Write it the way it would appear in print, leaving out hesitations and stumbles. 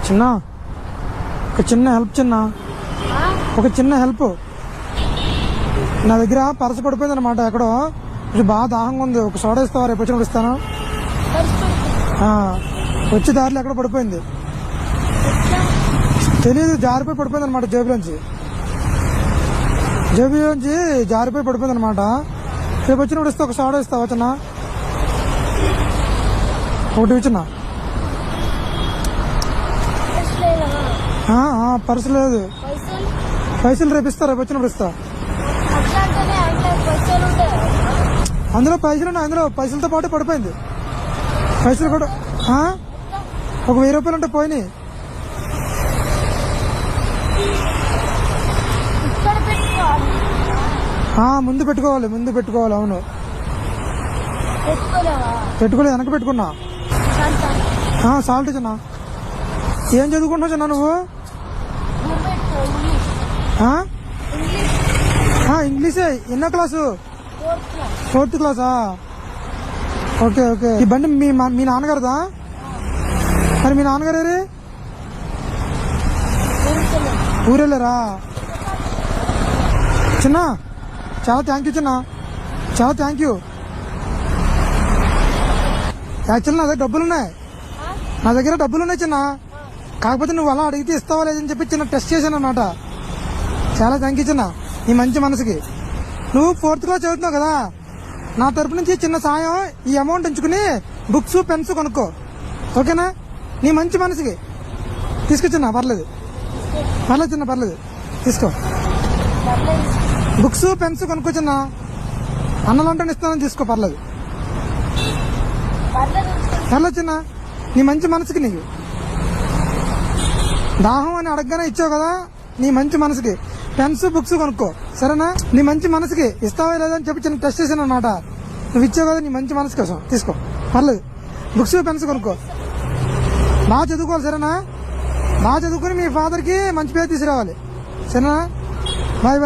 చిన్న ఒక చిన్న హెల్ప్ చిన్న ఒక చిన్న హెల్ప్ నా దగ్గర పర్సు పడిపోయింది అనమాట ఎక్కడో ఇది బాగా దాహంగా ఉంది ఒక సోడా ఇస్తావా రేపు వచ్చినప్పుడు ఇస్తాను వచ్చే దారిలో ఎక్కడ పడిపోయింది తెలియదు జారిపోయి పడిపోయింది అనమాట జేబులోంచి జారిపోయి పడిపోయింది అనమాట రేపు వచ్చినప్పుడు ఇస్తా ఒక సోడా ఇస్తావా చిన్న ఒకటి చిన్న పర్సు లేదు పైసలు రేపు ఇస్తా రేపు వచ్చినప్పుడు ఇస్తా అందులో పైసలు ఉన్నాయి అందులో పైసలతో పాటు పడిపోయింది పైసలు కూడా ఒక 1000 రూపాయలు ఉంటే పోయినాయి ముందు పెట్టుకోవాలి అవును పెట్టుకోలేదు వెనక పెట్టుకున్నా సాల్ట్ చిన్న ఏం చదువుకుంటున్నావు చిన్న నువ్వు ఇంగ్లీషే ఎన్నో క్లాసు 4th క్లాసా ఓకే ఓకే ఈ బండి మీ నాన్నగారిదా మరి మీ నాన్నగారు ఊరెళ్ళారా చిన్న చాలా థ్యాంక్ యూ చిన్న చాలా థ్యాంక్ యూ యాక్చువల్ నా దగ్గర డబ్బులు ఉన్నాయి చిన్న కాకపోతే నువ్వు అలా అడిగితే ఇస్తావా లేదని చెప్పి చిన్న టెస్ట్ చేశాను అన్నమాట చాలా థ్యాంక్ యూ చిన్న నీ మంచి మనసుకి నువ్వు 4th క్లాస్ చదువుతున్నావు కదా నా తరపు నుంచి చిన్న సాయం ఈ అమౌంట్ ఉంచుకుని బుక్స్ పెన్స్ కొనుక్కో ఓకేనా నీ మంచి మనసుకి తీసుకొచ్చిన్నా పర్లేదు చిన్న పర్లేదు తీసుకో బుక్స్ పెన్స్ కొనుక్కొచ్చిన అన్నలంటే ఇస్తానని తీసుకో పర్లేదు చిన్న నీ మంచి మనసుకి నీకు దాహం అని అడగగానే ఇచ్చావు కదా నీ మంచి మనసుకి పెన్స్ బుక్స్ కొనుక్కో సరేనా నీ మంచి మనసుకి ఇస్తావా లేదని చెప్పి చిన్న టెస్ట్ చేశాను అనమాట నువ్వు ఇచ్చావు కదా నీ మంచి మనసు కోసం తీసుకో పర్లేదు బుక్స్ పెన్స్ కొనుక్కో బాగా చదువుకోవాలి సరేనా బాగా చదువుకుని మీ ఫాదర్కి మంచి పేరు తీసుకురావాలి సరేనా బాయ్